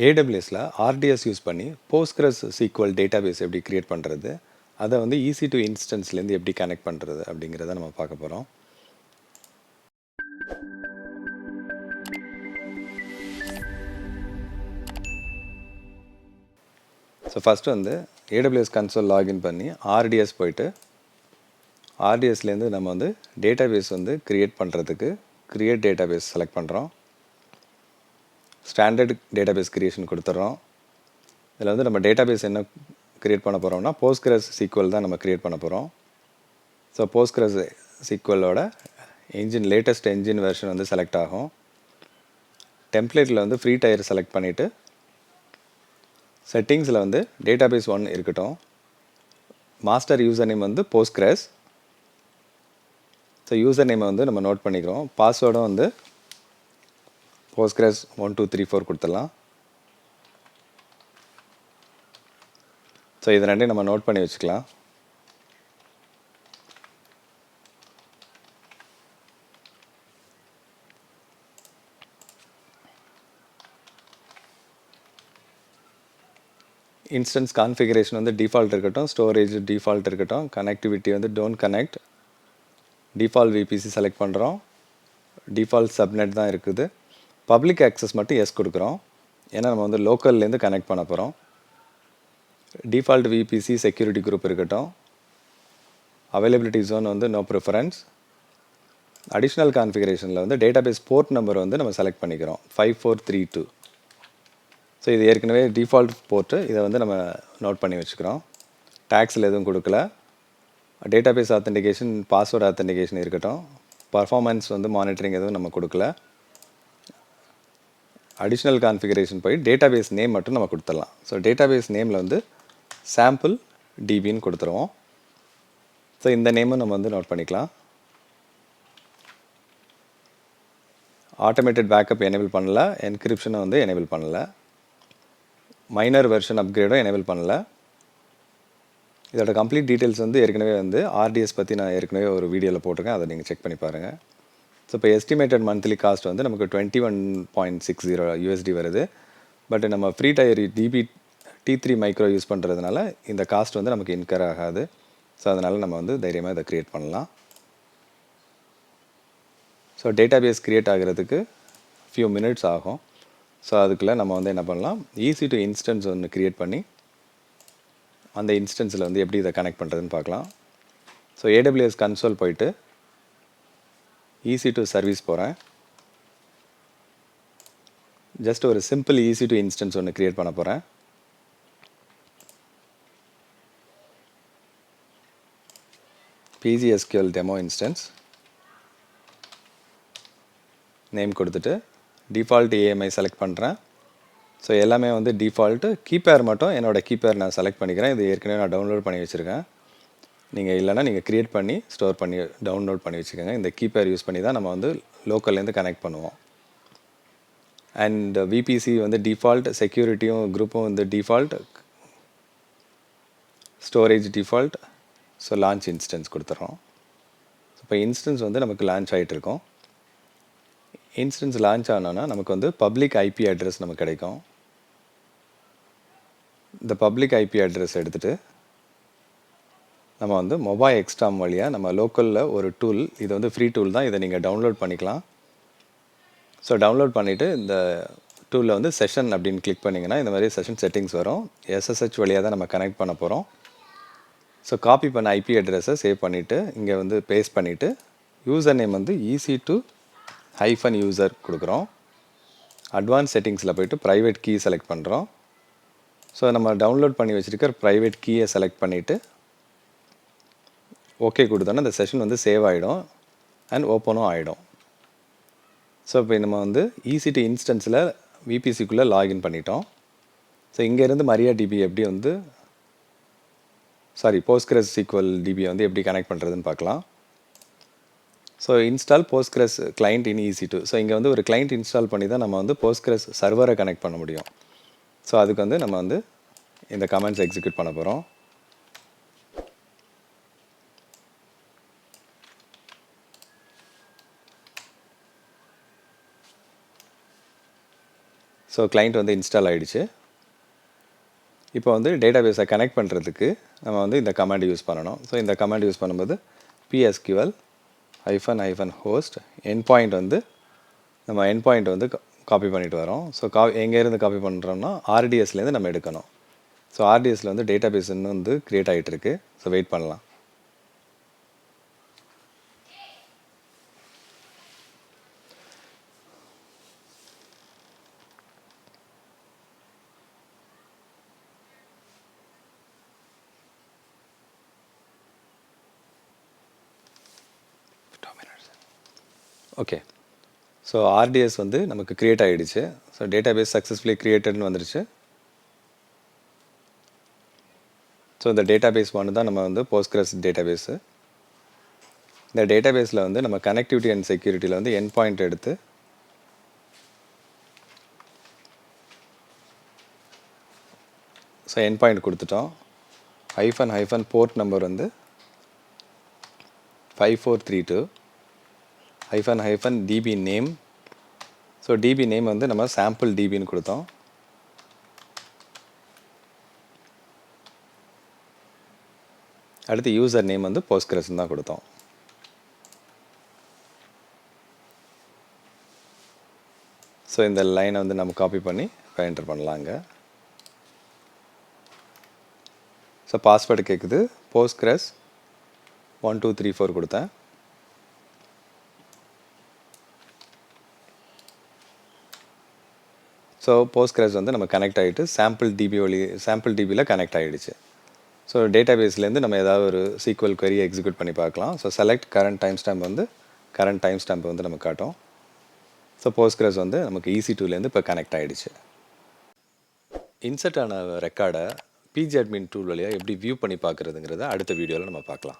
ஏடபிள்யூஎஸில் RTS use பண்ணி Postgres sequel database எப்படி create பண்ணுறது, அதை வந்து EC2 இன்ஸ்டன்ஸ்லேருந்து எப்படி கனெக்ட் பண்ணுறது அப்படிங்கிறத நம்ம பார்க்க போகிறோம். ஸோ ஃபஸ்ட்டு வந்து ஏடபிள்யூஎஸ் கன்சோல் லாகின் பண்ணி ஆர்டிஎஸ் போயிட்டு ஆர்டிஎஸ்லேருந்து நம்ம வந்து டேட்டாபேஸ் வந்து க்ரியேட் பண்ணுறதுக்கு க்ரியேட் டேட்டாபேஸ் செலக்ட் பண்ணுறோம். ஸ்டாண்டர்ட் டேட்டாபேஸ் க்ரியேஷன் கொடுத்துட்றோம். இதில் வந்து நம்ம டேட்டாபேஸ் என்ன க்ரியேட் பண்ண போகிறோம்னா போஸ்ட்கிரஸ் சீக்வல் தான் நம்ம க்ரியேட் பண்ண போகிறோம். ஸோ போஸ்ட்கிரஸ் சீக்வலோட லேட்டஸ்ட் என்ஜின் வெர்ஷன் வந்து செலக்ட் ஆகும். டெம்ப்ளேட்டில் வந்து ஃப்ரீ டயர் செலக்ட் பண்ணிவிட்டு செட்டிங்ஸில் வந்து டேட்டாபேஸ் 1 இருக்கட்டும். மாஸ்டர் யூசர் நேம் வந்து போஸ்ட்கிரஸ். ஸோ யூசர் நேமை வந்து நம்ம நோட் பண்ணிக்கிறோம். பாஸ்வேர்டும் வந்து போஸ்ட்கிரஸ் 1 2 3 4 கொடுத்துடலாம். ஸோ இது ரெண்டையும் நம்ம நோட் பண்ணி வச்சுக்கலாம். இன்ஸ்டன்ஸ் கான்ஃபிகரேஷன் வந்து டிஃபால்ட் இருக்கட்டும், ஸ்டோரேஜ் டிஃபால்ட் இருக்கட்டும், கனெக்டிவிட்டி வந்து don't connect, default VBC select பண்ணுறோம். டிஃபால்ட் சப்நெட் தான் இருக்குது. பப்ளிக் ஆக்சஸ் மட்டும் எஸ் கொடுக்குறோம், ஏன்னா நம்ம வந்து லோக்கல்லேருந்து கனெக்ட் பண்ண போகிறோம். டிஃபால்ட் விபிசி செக்யூரிட்டி குரூப் இருக்கட்டும். அவைலபிலிட்டி ஜோன் வந்து நோ ப்ரிஃபரன்ஸ். அடிஷ்னல் கான்ஃபிகரேஷனில் வந்து டேட்டாபேஸ் போர்ட் நம்பர் வந்து நம்ம செலக்ட் பண்ணிக்கிறோம் 5432. ஸோ இது ஏற்கனவே டிஃபால்ட் போர்ட்டு, இதை வந்து நம்ம நோட் பண்ணி வச்சுக்கிறோம். டேக்ஸில் எதுவும் கொடுக்கல. டேட்டாபேஸ் ஆத்தென்டிகேஷன் பாஸ்வேர்டு ஆத்தென்டிகேஷன் இருக்கட்டும். பர்ஃபார்மன்ஸ் வந்து மானிட்டரிங் எதுவும் நம்ம கொடுக்கல. அடிஷ்னல் கான்ஃபிகரேஷன் போய் டேட்டாபேஸ் நேம் மட்டும் நம்ம கொடுத்துடலாம். ஸோ டேட்டாபேஸ் நேமில் வந்து சாம்பிள் டிபின்னு கொடுத்துருவோம். ஸோ இந்த நேமும் நம்ம வந்து நோட் பண்ணிக்கலாம். ஆட்டோமேட்டட் பேக்கப் எனேபிள் பண்ணல, என்கிரிப்ஷனை வந்து எனேபிள் பண்ணல, மைனர் வெர்ஷன் அப்கிரேடும் எனேபிள் பண்ணல. இதோட கம்ப்ளீட் டீட்டெயில்ஸ் வந்து ஏற்கனவே வந்து ஆர்டிஎஸ் பற்றி நான் ஏற்கனவே ஒரு வீடியோவில் போட்டிருக்கேன், அதை நீங்கள் செக் பண்ணி பாருங்கள். ஸோ இப்போ எஸ்டிமேட்டட் மந்த்லி காஸ்ட் வந்து நமக்கு $21.60 USD வருது. பட் நம்ம free tier DB T3 micro use பண்ணுறதுனால இந்த காஸ்ட் வந்து நமக்கு இன்கர் ஆகாது. ஸோ அதனால் நம்ம வந்து தைரியமாக இதை க்ரியேட் பண்ணலாம். ஸோ டேட்டாபேஸ் க்ரியேட் ஆகிறதுக்கு ஃபியூ மினிட்ஸ் ஆகும். ஸோ அதுக்குள்ளே நம்ம வந்து என்ன பண்ணலாம், EC2 இன்ஸ்டன்ஸ் ஒன்று க்ரியேட் பண்ணி அந்த இன்ஸ்டன்ஸில் வந்து எப்படி இதை கனெக்ட் பண்ணுறதுன்னு பார்க்கலாம். ஸோ AWS கன்சோல் போயிட்டு EC2 சர்வீஸ் போகிறேன். ஜஸ்ட் ஒரு சிம்பிள் EC2 இன்ஸ்டன்ஸ் ஒன்று க்ரியேட் பண்ண போகிறேன். PGSQL டெமோ இன்ஸ்டன்ஸ் நேம் கொடுத்துட்டு டிஃபால்ட் AMI செலக்ட் பண்ணுறேன். ஸோ எல்லாமே வந்து டிஃபால்ட்டு. கீப்பேர் மட்டும் என்னோடய கீப்பேர் நான் செலக்ட் பண்ணிக்கிறேன். இது ஏற்கனவே நான் டவுன்லோட் பண்ணி வச்சுருக்கேன். நீங்கள் இல்லைனா நீங்கள் க்ரியேட் பண்ணி ஸ்டோர் பண்ணி டவுன்லோட் பண்ணி வச்சுக்கோங்க. இந்த கீப்பேர் யூஸ் பண்ணி தான் நம்ம வந்து லோக்கல்லேருந்து கனெக்ட் பண்ணுவோம். அண்ட் விபிசி வந்து டிஃபால்ட், செக்யூரிட்டியும் குரூப்பும் வந்து default, storage default. So launch instance கொடுத்துட்றோம். இப்போ இன்ஸ்டன்ஸ் வந்து நமக்கு லான்ச் ஆகிட்டுருக்கோம். இன்ஸ்டன்ஸ் லான்ச் ஆனோன்னா நமக்கு வந்து பப்ளிக் ஐபி அட்ரஸ் நமக்கு கிடைக்கும். இந்த பப்ளிக் ஐபி அட்ரஸ் எடுத்துகிட்டு நம்ம வந்து மொபைல் எக்ஸ்டாம் வழியாக நம்ம லோக்கலில் ஒரு டூல், இது வந்து ஃப்ரீ டூல் தான், இதை நீங்கள் டவுன்லோட் பண்ணிக்கலாம். ஸோ டவுன்லோட் பண்ணிவிட்டு இந்த டூலில் வந்து செஷன் அப்படின்னு கிளிக் பண்ணிங்கன்னா இந்த மாதிரி செஷன் செட்டிங்ஸ் வரும். SSH வழியாக தான் நம்ம கனெக்ட் பண்ண போகிறோம். ஸோ காப்பி பண்ண ஐபி அட்ரஸை சேவ் பண்ணிவிட்டு இங்கே வந்து பேஸ்ட் பண்ணிவிட்டு யூசர் நேம் வந்து EC2-user கொடுக்குறோம். அட்வான்ஸ் செட்டிங்ஸில் போய்ட்டு ப்ரைவேட் கீ செலக்ட் பண்ணுறோம். ஸோ நம்ம டவுன்லோட் பண்ணி வச்சுருக்கிற ப்ரைவேட் கீயை செலக்ட் பண்ணிவிட்டு ஓகே கொடுத்தோன்னா இந்த செஷன் வந்து சேவ் ஆகிடும் அண்ட் ஓப்பனும் ஆகிடும். ஸோ இப்போ நம்ம வந்து EC2 இன்ஸ்டன்ஸில் விபிசிக்குள்ளே லாகின் பண்ணிட்டோம். ஸோ இங்கேருந்து MariaDB எப்படி வந்து போஸ்ட்கிரஸ் சீக்வல் டிபியை வந்து எப்படி கனெக்ட் பண்ணுறதுன்னு பார்க்கலாம். ஸோ இன்ஸ்டால் போஸ்ட்கிரஸ் கிளைண்ட் இன் EC2. ஸோ இங்கே வந்து ஒரு கிளைண்ட் இன்ஸ்டால் பண்ணி தான் நம்ம வந்து போஸ்ட்கிரஸ் சர்வரை கனெக்ட் பண்ண முடியும். ஸோ அதுக்கு வந்து நம்ம வந்து இந்த கமெண்ட்ஸ் எக்ஸிக்யூட் பண்ண போகிறோம். ஸோ கிளைண்ட் வந்து இன்ஸ்டால் ஆகிடுச்சு. இப்போ வந்து டேட்டாபேஸை கனெக்ட் பண்ணுறதுக்கு நம்ம வந்து இந்த கமாண்ட் யூஸ் பண்ணணும். ஸோ இந்த கமாண்ட் யூஸ் பண்ணும்போது PSQL -host endpoint வந்து நம்ம endpoint வந்து காப்பி பண்ணிட்டு வரோம். ஸோ எங்கேருந்து காப்பி பண்ணுறோம்னா RDSலேருந்து நம்ம எடுக்கணும். ஸோ RDSல வந்து டேட்டாபேஸ் இன்னும் வந்து க்ரியேட் ஆகிட்டுருக்கு. ஸோ வெயிட் பண்ணலாம். ஓகே. ஸோ ஆர்டிஎஸ் வந்து நமக்கு க்ரியேட் ஆகிடுச்சு. ஸோ டேட்டாபேஸ் சக்ஸஸ்ஃபுல்லி க்ரியேட்டட்னு வந்துருச்சு. ஸோ இந்த டேட்டாபேஸ் ஒன்று தான் நம்ம வந்து போஸ்ட்கிரஸ் டேட்டாபேஸு. இந்த டேட்டாபேஸில் வந்து நம்ம கனெக்டிவிட்டி அண்ட் செக்யூரிட்டியில் வந்து என் பாயிண்ட் எடுத்து ஸோ என் பாயிண்ட் கொடுத்துட்டோம். -- போர்ட் நம்பர் வந்து 5432 - DB name. So DB name வந்து நம்ம சாம்பிள் DBன்னு கொடுத்தோம். அடுத்து யூசர் நேம் வந்து போஸ்ட்கிரஸ்ன்னு தான் கொடுத்தோம். ஸோ இந்த லைனை வந்து நம்ம காப்பி பண்ணி இப்போ என்டர் பண்ணலாங்க. ஸோ பாஸ்வேர்டு கேட்குது. போஸ்ட்கிரஸ் 1234 கொடுத்தேன். ஸோ போஸ்ட்கிரஸ் வந்து நம்ம கனெக்ட் ஆகிட்டு சாம்பிள் டிபியில் கனெக்ட் ஆகிடுச்சு. ஸோ டேட்டாபேஸ்லேருந்து நம்ம ஏதாவது ஒரு SQL query எக்ஸிக்யூட் பண்ணி பார்க்கலாம். So select current time stamp வந்து கரண்ட் டைம் ஸ்டாம்ப் வந்து நமக்கு காட்டும். ஸோ போஸ்ட்கிரஸ் வந்து நமக்கு EC2லேருந்து இப்போ கனெக்ட் ஆகிடுச்சு. இன்சர்ட் ஆன ரெக்கார்டை pgadmin டூல் வழியாக எப்படி வியூ பண்ணி பார்க்குறதுங்கிறத அடுத்த வீடியோவில் நம்ம பார்க்கலாம்.